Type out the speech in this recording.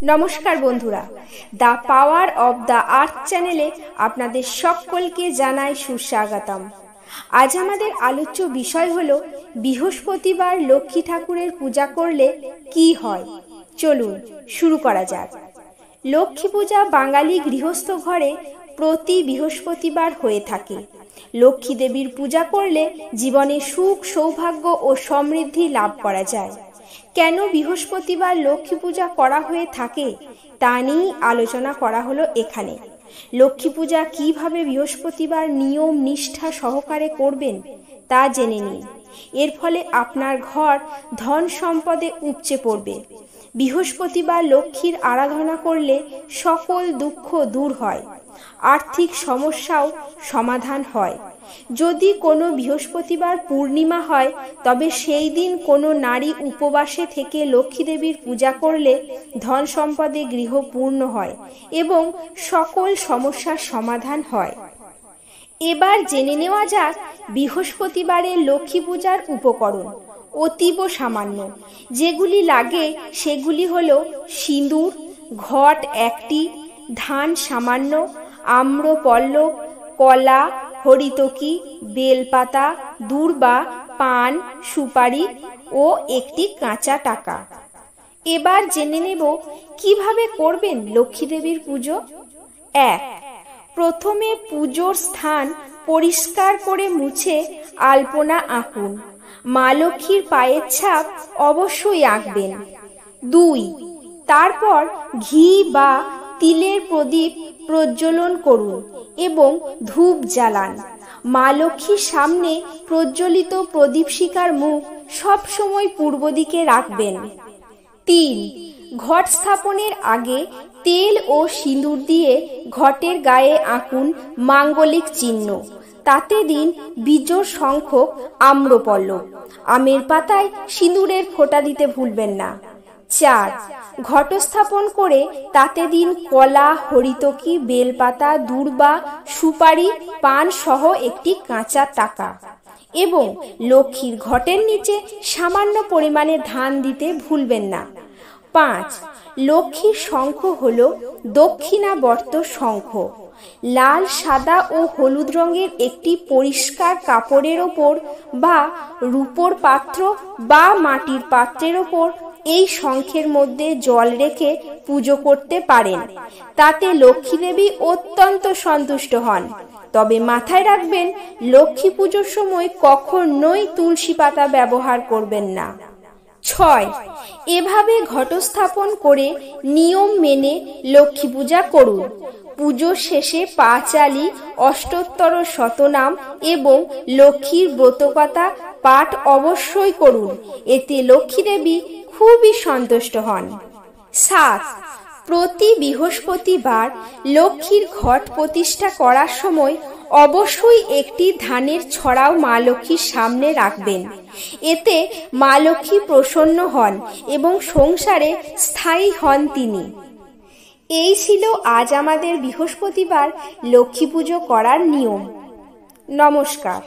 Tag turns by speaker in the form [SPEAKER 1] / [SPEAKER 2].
[SPEAKER 1] নমস্কার বন্ধুরা, the power of the earth চ্যানেলে আপনাদের সকলকে জানাই সুস্বাগতম। আজ আমাদের আলোচ্য বিষয় হলো বৃহস্পতিবার লক্ষ্মী ঠাকুরের পূজা করলে কি হয়। চলুন শুরু করা যাক। লক্ষ্মী পূজা বাঙালি গৃহস্থ ঘরে প্রতি বৃহস্পতিবার হয়ে থাকে। লক্ষ্মী দেবীর পূজা করলে জীবনে সুখ, সৌভাগ্য ও সমৃদ্ধি লাভ করা যায়। কেন বৃহস্পতিবার লক্ষ্মী পূজা করা হয়ে থাকে তা নিয়ে আলোচনা করা হলো এখানে। লক্ষ্মী পূজা কিভাবে বৃহস্পতিবার নিয়ম নিষ্ঠা সহকারে করবেন তা জেনে নিন। এর ফলে আপনার ঘর ধন সম্পদে উপচে পড়বে। বৃহস্পতিবার লক্ষ্মীর আরাধনা করলে সকল দুঃখ দূর হয়, আর্থিক সমস্যাও সমাধান হয়। যদি কোনো বৃহস্পতিবার পূর্ণিমা হয় তবে সেই দিন কোনো নারী উপবাসে থেকে লক্ষ্মী দেবীর পূজা করলে ধন সম্পদে গৃহ পূর্ণ হয় এবং সকল সমস্যার সমাধান হয়। এবার জেনে নেওয়া যাক বৃহস্পতিবারের লক্ষ্মী পূজার উপকরণ। অতীব সামান্য যেগুলি লাগে সেগুলি হলো সিঁদুর, ঘট একটি, ধান সামান্য, আম্রপল্লব, কলা, হরিতকি, বেলপাতা, দূর্বা, পান, সুপারি ও একটি কাঁচা টাকা। এবার জেনে নেব কিভাবে করবেন লক্ষ্মী দেবীর পুজো। 1. প্রথমে পুজোর স্থান পরিষ্কার করে মুছে আলপনা আঁকুন। মা লক্ষ্মীর পায়ের ছাপ অবশ্যই আঁকবেন। 2. তারপর ঘি বা তিলের প্রদীপ প্রজ্বলন করুন এবং ধূপ জ্বালান। মা লক্ষ্মীর সামনে প্রজ্বলিত প্রদীপশিখার মুখ সবসময় পূর্ব দিকে রাখবেন। 3. ঘট স্থাপনের আগে তেল ও সিঁদুর দিয়ে ঘটের গায়ে আঁকুন মাঙ্গলিক চিহ্ন। তাতে দিন বিজোড় সংখ্যক আম্রপল্লব। আমের পাতায় সিঁদুরের ফোঁটা দিতে ভুলবেন না। 4. ঘট স্থাপন করে তাতে দিন কলা, হরিতকি, বেলপাতা, দূর্বা, সুপারি, পান সহ একটি কাঁচা টাকা এবং লক্ষ্মীর ঘটের নিচে সামান্য পরিমাণে ধান দিতে ভুলবেন না। 5. লক্ষ্মীর শঙ্খ হলো দক্ষিণাবর্ত শঙ্খ। লাল, সাদা ও হলুদ রঙের একটি পরিষ্কার কাপড়ের ওপর বা রূপোর পাত্র বা মাটির পাত্রের ওপর এই শঙ্খের মধ্যে জল রেখে পুজো করতে পারেন। তাতে লক্ষ্মী দেবী অত্যন্ত সন্তুষ্ট হন। তবে মাথায় রাখবেন, লক্ষ্মী পুজোর সময় কখনোই তুলসী পাতা ব্যবহার করবেন না। 6. এভাবে ঘটস্থাপন করে নিয়ম মেনে লক্ষ্মী পূজা করুন। পুজোর শেষে পাঁচালি, অষ্টোত্তর শতনাম এবং লক্ষ্মীর ব্রতকথা পাঠ অবশ্যই করুন। এতে লক্ষ্মী দেবী খুবই সন্তুষ্ট হন। 7. প্রতি বৃহস্পতিবার লক্ষ্মীর ঘট প্রতিষ্ঠা করার সময় অবশ্যই একটি ধানের ছড়াও মা লক্ষ্মীর সামনে রাখবেন। এতে মা লক্ষ্মী প্রসন্ন হন এবং সংসারে স্থায়ী হন তিনি। এই ছিল আজ আমাদের বৃহস্পতিবার লক্ষ্মী পুজো করার নিয়ম। নমস্কার।